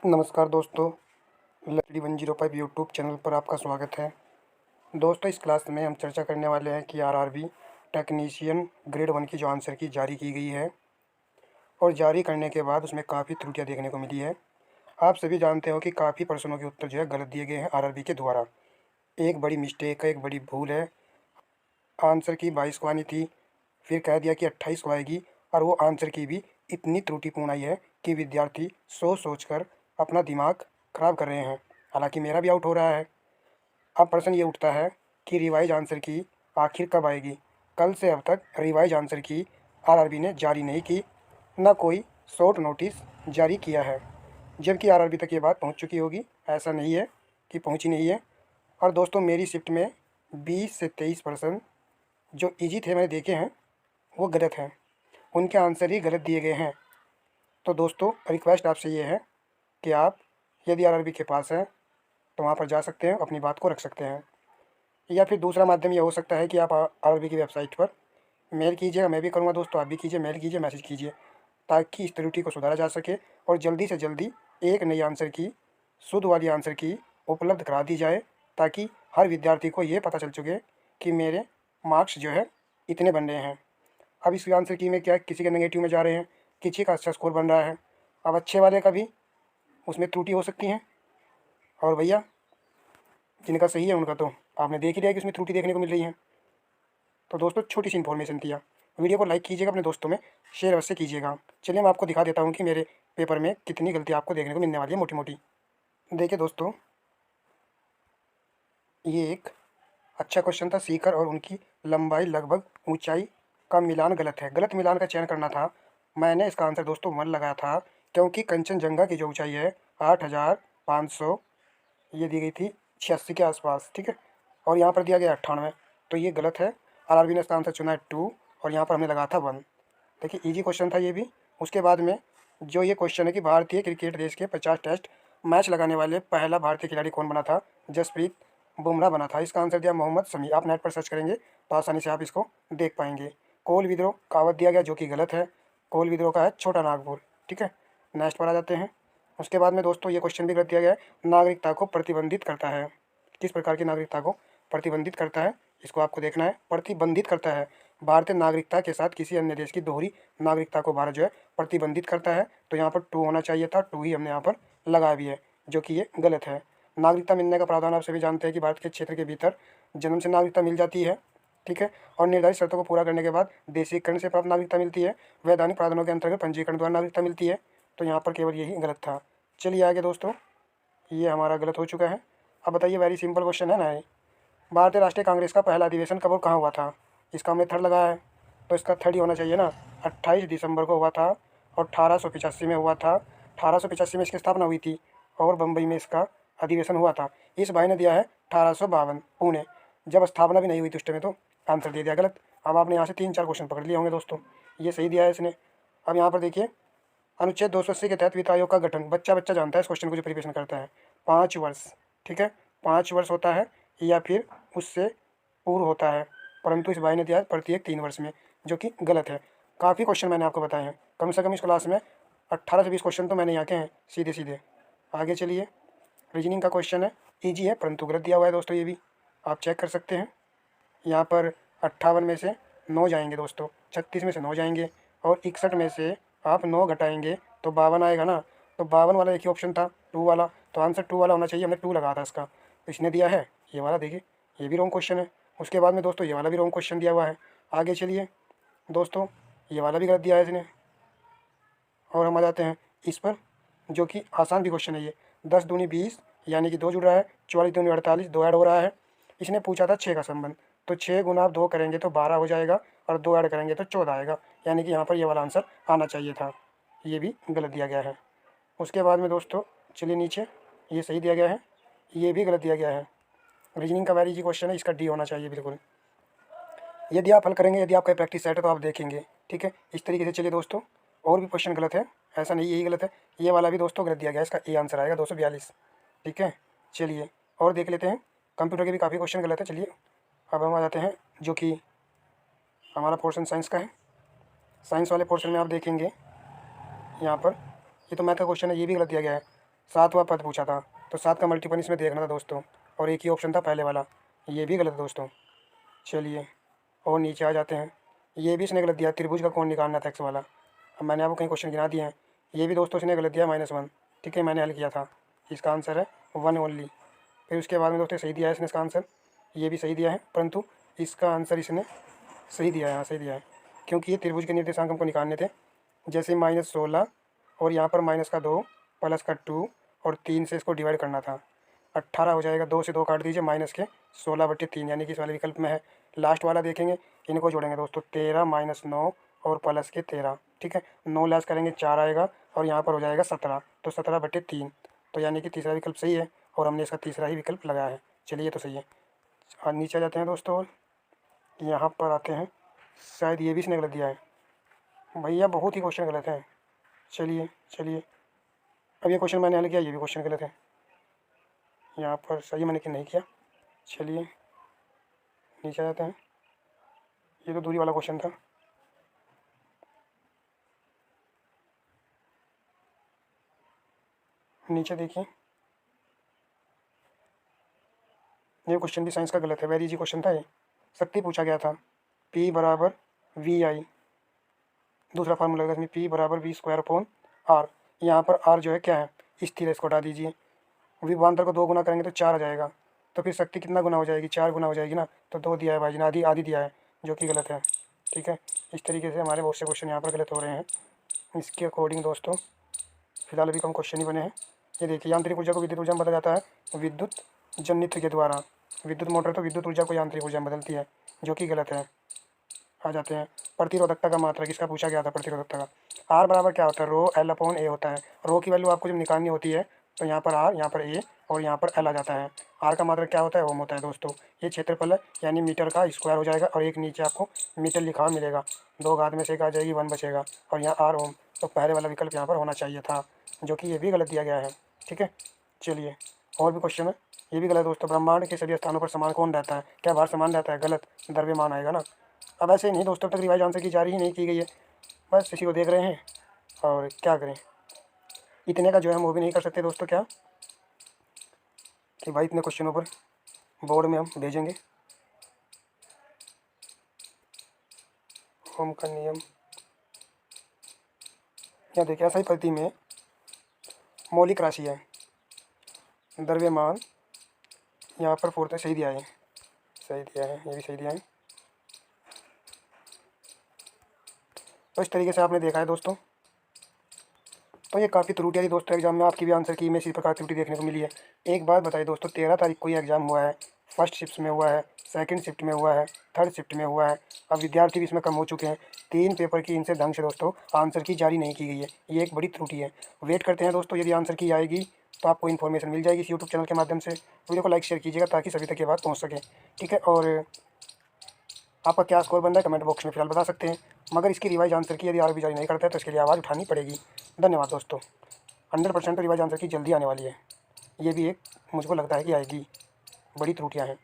नमस्कार दोस्तों, लकड़ी 105 यूट्यूब चैनल पर आपका स्वागत है। दोस्तों, इस क्लास में हम चर्चा करने वाले हैं कि आरआरबी टेक्नीशियन ग्रेड 1 की जो आंसर की जारी की गई है और जारी करने के बाद उसमें काफ़ी त्रुटियां देखने को मिली है। आप सभी जानते हो कि काफ़ी प्रश्नों के उत्तर जो है गलत दिए गए हैं आरआरबी के द्वारा। एक बड़ी मिस्टेक है, एक बड़ी भूल है। आंसर की 22 को आनी थी, फिर कह दिया कि 28 को आएगी और वो आंसर की भी इतनी त्रुटिपूर्ण आई है कि विद्यार्थी सोच कर अपना दिमाग खराब कर रहे हैं। हालांकि मेरा भी आउट हो रहा है। अब प्रश्न ये उठता है कि रिवाइज आंसर की आखिर कब आएगी। कल से अब तक रिवाइज आंसर की आरआरबी ने जारी नहीं की, न कोई शॉर्ट नोटिस जारी किया है। जबकि आरआरबी तक ये बात पहुंच चुकी होगी, ऐसा नहीं है कि पहुंची नहीं है। और दोस्तों, मेरी शिफ्ट में 20 से 23 प्रश्न जो इजी थे मैंने देखे हैं वो गलत हैं, उनके आंसर ही गलत दिए गए हैं। तो दोस्तों, रिक्वेस्ट आपसे ये है कि आप यदि आरआरबी के पास हैं तो वहाँ पर जा सकते हैं, अपनी बात को रख सकते हैं। या फिर दूसरा माध्यम ये हो सकता है कि आप आरआरबी की वेबसाइट पर मेल कीजिएगा, मैं भी करूँगा दोस्तों, आप भी कीजिए, मेल कीजिए, मैसेज कीजिए, ताकि इस त्रुटि को सुधारा जा सके और जल्दी से जल्दी एक नई आंसर की, शुद्ध वाली आंसर की उपलब्ध करा दी जाए, ताकि हर विद्यार्थी को ये पता चल चुके कि मेरे मार्क्स जो है इतने बन रहे हैं। अब इस आंसर की में क्या किसी के नेगेटिव में जा रहे हैं, किसी का अच्छा स्कोर बन रहा है। अब अच्छे वाले का भी उसमें त्रुटि हो सकती है, और भैया जिनका सही है उनका तो आपने देख ही लिया कि उसमें त्रुटि देखने को मिल रही है। तो दोस्तों, छोटी सी इन्फॉर्मेशन थी। वीडियो को लाइक कीजिएगा, अपने दोस्तों में शेयर अवश्य कीजिएगा। चलिए मैं आपको दिखा देता हूँ कि मेरे पेपर में कितनी गलती आपको देखने को मिलने वाली है, मोटी मोटी। देखिए दोस्तों, ये एक अच्छा क्वेश्चन था। सीकर और उनकी लंबाई लगभग ऊंचाई का मिलान गलत है। गलत मिलान का चयन करना था। मैंने इसका आंसर दोस्तों 1 लगाया था, क्योंकि कंचनजंगा की जो ऊंचाई है 8,500 ये दी गई थी 86 के आसपास, ठीक है, और यहाँ पर दिया गया 98, तो ये गलत है। आरआरबी ने इसका आंसर चुना है 2 और यहाँ पर हमने लगाया था 1। देखिए इजी क्वेश्चन था ये भी। उसके बाद में जो ये क्वेश्चन है कि भारतीय क्रिकेट देश के 50 टेस्ट मैच लगाने वाले पहला भारतीय खिलाड़ी कौन बना था। जसप्रीत बुमराह बना था। इसका आंसर दिया मोहम्मद शमी। आप नेट पर सर्च करेंगे तो आसानी से आप इसको देख पाएंगे। कोल विद्रोह कहावत दिया गया, जो कि गलत है। कोल विद्रोह का है छोटा नागपुर, ठीक है। नेक्स्ट पर आ जाते हैं। उसके बाद में दोस्तों ये क्वेश्चन भी गलत दिया गया है। नागरिकता को प्रतिबंधित करता है। किस प्रकार की नागरिकता को प्रतिबंधित करता है, इसको आपको देखना है। प्रतिबंधित करता है भारतीय नागरिकता के साथ किसी अन्य देश की दोहरी नागरिकता को भारत जो है प्रतिबंधित करता है। तो यहाँ पर 2 होना चाहिए था, 2 ही हमने यहाँ पर लगाया भी है, जो कि ये गलत है। नागरिकता मिलने का प्रावधान आप सभी जानते हैं कि भारत के क्षेत्र के भीतर जन्म से नागरिकता मिल जाती है, ठीक है, और निर्धारित शर्तों को पूरा करने के बाद देशीकरण से प्राप्त नागरिकता मिलती है। वैधानिक प्रावधानों के अंतर्गत पंजीकरण द्वारा नागरिकता मिलती है। तो यहाँ पर केवल यही गलत था। चलिए आगे दोस्तों, ये हमारा गलत हो चुका है। अब बताइए, वेरी सिंपल क्वेश्चन है ना ये। भारतीय राष्ट्रीय कांग्रेस का पहला अधिवेशन कब और कहाँ हुआ था। इसका हमने थर्ड लगाया है, तो इसका थर्ड ही होना चाहिए ना। 28 दिसंबर को हुआ था और 1885 में हुआ था। 1885 में इसकी स्थापना हुई थी और बम्बई में इसका अधिवेशन हुआ था। इस भाई ने दिया है 1852 पुणे। जब स्थापना भी नहीं हुई थी उस टाइम, तो आंसर दे दिया गलत। अब आपने यहाँ से 3-4 क्वेश्चन पकड़ लिए होंगे दोस्तों, ये सही दिया है इसने। अब यहाँ पर देखिए, अनुच्छेद 280 के तहत वित्त आयोग का गठन, बच्चा बच्चा जानता है इस क्वेश्चन को जो प्रिपरेशन करता है, 5 वर्ष, ठीक है, 5 वर्ष होता है या फिर उससे पूर्व होता है, परंतु इस भाई ने दिया है प्रत्येक 3 वर्ष में, जो कि गलत है। काफ़ी क्वेश्चन मैंने आपको बताए हैं, कम से कम इस क्लास में 18 से 20 क्वेश्चन तो मैंने यहाँ के हैं सीधे सीधे। आगे चलिए, रीजनिंग का क्वेश्चन है, ईजी है परंतु गलत दिया हुआ है दोस्तों, ये भी आप चेक कर सकते हैं। यहाँ पर 58 में से 9 जाएंगे दोस्तों, 36 में से 9 जाएंगे और 61 में से आप 9 घटाएंगे तो 52 आएगा ना। तो 52 वाला एक ही ऑप्शन था, 2 वाला, तो आंसर 2 वाला होना चाहिए। हमने 2 लगाया था इसका, तो इसने दिया है ये वाला। देखिए ये भी रॉन्ग क्वेश्चन है। उसके बाद में दोस्तों ये वाला भी रॉन्ग क्वेश्चन दिया हुआ है। आगे चलिए दोस्तों, ये वाला भी गलत दिया है इसने। और हम आ जाते हैं इस पर, जो कि आसान भी क्वेश्चन है ये। 10 दूनी 20 यानी कि 2 जुड़ रहा है, 44 दूनी 48, 2 ऐड हो रहा है। इसने पूछा था 6 का संबंध, तो 6 गुना आप 2 करेंगे तो 12 हो जाएगा और 2 ऐड करेंगे तो 14 आएगा, यानी कि यहाँ पर ये वाला आंसर आना चाहिए था। ये भी गलत दिया गया है। उसके बाद में दोस्तों चलिए नीचे, ये सही दिया गया है, ये भी गलत दिया गया है। रीजनिंग का वेरी इजी क्वेश्चन है, इसका डी होना चाहिए बिल्कुल। यदि आप हल करेंगे, यदि आपका प्रैक्टिस सेट है तो आप देखेंगे, ठीक है, इस तरीके से। चलिए दोस्तों, और भी क्वेश्चन गलत है, ऐसा नहीं यही गलत है, ये वाला भी दोस्तों गलत दिया गया है। इसका ए आंसर आएगा 242, ठीक है। चलिए और देख लेते हैं, कंप्यूटर के भी काफ़ी क्वेश्चन गलत है। चलिए अब हम आ जाते हैं जो कि हमारा पोर्शन साइंस का है। साइंस वाले पोर्शन में आप देखेंगे यहाँ पर, ये तो मैथ का क्वेश्चन है, ये भी गलत दिया गया है। 7वां पद पूछा था, तो 7 का मल्टीपल इसमें देखना था दोस्तों, और एक ही ऑप्शन था पहले वाला, ये भी गलत है दोस्तों। चलिए और नीचे आ जाते हैं। ये भी इसने गलत दिया, त्रिभुज का कोण निकालना था एक्स वाला। अब मैंने आपको कई क्वेश्चन गिना दिए हैं, ये भी दोस्तों इसने गलत दिया -1। ठीक है, मैंने हल किया था, इसका आंसर है 1 ओनली। फिर उसके बाद में दोस्तों सही दिया है इसने इसका आंसर, ये भी सही दिया है, परंतु इसका आंसर इसने सही दिया है, हाँ सही दिया है, क्योंकि ये त्रिभुज के निर्देशांक हमको निकालने थे। जैसे -16 और यहाँ पर -2 +2 और 3 से इसको डिवाइड करना था, 18 हो जाएगा। 2 से 2 काट दीजिए, -16/3, यानी कि इस वाले विकल्प में है। लास्ट वाला देखेंगे, इनको जोड़ेंगे दोस्तों, 13 -9 और +13। ठीक है, 9 लेस करेंगे 4 आएगा, और यहाँ पर हो जाएगा 17, तो 17/3, तो यानी कि तीसरा विकल्प सही है, और हमने इसका तीसरा ही विकल्प लगाया है। चलिए ये तो सही है। और नीचे आ जाते हैं दोस्तों, और यहाँ पर आते हैं, शायद ये भी इसने गलत दिया है भैया, बहुत ही क्वेश्चन गलत है। चलिए चलिए, अब ये क्वेश्चन मैंने हल किया, ये भी क्वेश्चन गलत है, यहाँ पर सही मैंने कि नहीं किया। चलिए नीचे आ जाते हैं, ये तो दूरी वाला क्वेश्चन था। नीचे देखिए, ये क्वेश्चन भी साइंस का गलत है, वेरी इजी क्वेश्चन था ये। शक्ति पूछा गया था, P = VI, दूसरा फार्मूला लगा इसमें, P = V²/R। यहाँ पर R जो है क्या है, स्थिर है, इसको हटा दीजिए। विभवांतर को 2 गुना करेंगे तो 4 आ जाएगा, तो फिर शक्ति कितना गुना हो जाएगी, 4 गुना हो जाएगी ना, तो 2 दिया है भाई जी ने, आधी आधी दिया है, जो कि गलत है। ठीक है, इस तरीके से हमारे बहुत से क्वेश्चन यहाँ पर गलत हो रहे हैं। इसके अकॉर्डिंग दोस्तों फिलहाल अभी कम क्वेश्चन ही बने हैं। ये देखिए, यांत्रिक ऊर्जा को विद्युत ऊर्जा में बदला जाता है विद्युत जनित्र के द्वारा। विद्युत मोटर तो विद्युत ऊर्जा को यांत्रिक ऊर्जा में बदलती है, जो कि गलत है। आ जाते हैं, प्रतिरोधकता का मात्रक, इसका पूछा गया था प्रतिरोधकता का। आर बराबर क्या होता है, ρL/A होता है। रो की वैल्यू आपको जब निकालनी होती है, तो यहाँ पर आर, यहाँ पर ए और यहाँ पर एल आ जाता है। आर का मात्रक क्या होता है, ओम होता है दोस्तों। ये क्षेत्रफल है, यानी मीटर का स्क्वायर हो जाएगा, और एक नीचे आपको मीटर लिखा हुआ मिलेगा, 2 घात में से 1 आ जाएगी, 1 बचेगा, और यहाँ आर ओम, तो पहले वाला विकल्प यहाँ पर होना चाहिए था, जो कि ये भी गलत दिया गया है। ठीक है, चलिए और भी क्वेश्चन है, ये भी गलत दोस्तों। ब्रह्मांड के सभी स्थानों पर समान कौन रहता है, क्या भार समान रहता है, गलत, द्रव्यमान आएगा ना। अब ऐसे ही नहीं दोस्तों, अब तक रिवाइज आंसर की जारी ही नहीं की गई है, बस इसी को देख रहे हैं, और क्या करें, इतने का जो है हम वो भी नहीं कर सकते दोस्तों, क्या कि भाई इतने क्वेश्चनों पर बोर्ड में हम भेजेंगे। ओम का नियम, यहाँ देखिए, ऐसा ही पद्धति में मौलिक राशि है, द्रव्यमान, यहाँ पर फोर्थ सही दिया है, सही दिया है, ये भी सही दिया है। तो इस तरीके से आपने देखा है दोस्तों, तो ये काफ़ी त्रुटियाँ थी दोस्तों एग्जाम में, आपकी भी आंसर की में इसी प्रकार त्रुटि देखने को मिली है। एक बात बताइए दोस्तों, 13 तारीख को ये एग्ज़ाम हुआ है, फर्स्ट शिफ्ट में हुआ है, सेकंड शिफ्ट में हुआ है, थर्ड शिफ्ट में हुआ है। अब विद्यार्थी भी इसमें कम हो चुके हैं, 3 पेपर की इनसे ढंग से दोस्तों आंसर की जारी नहीं की गई है, ये एक बड़ी त्रुटि है। वेट करते हैं दोस्तों, यदि आंसर की आएगी तो आपको इन्फॉर्मेशन मिल जाएगी इस यूट्यूब चैनल के माध्यम से। वीडियो को लाइक शेयर कीजिएगा ताकि सभी तक ये बात पहुँच सके। ठीक है, और आपका क्या स्कोर बन रहा है कमेंट बॉक्स में फिलहाल बता सकते हैं, मगर इसकी रिवाइज आंसर की यदि आगे भी जारी नहीं करता है तो इसके लिए आवाज़ उठानी पड़ेगी। धन्यवाद दोस्तों। 100% रिवाइज आंसर की जल्दी आने वाली है, ये भी एक मुझको लगता है कि आएगी, बड़ी त्रुटियाँ हैं।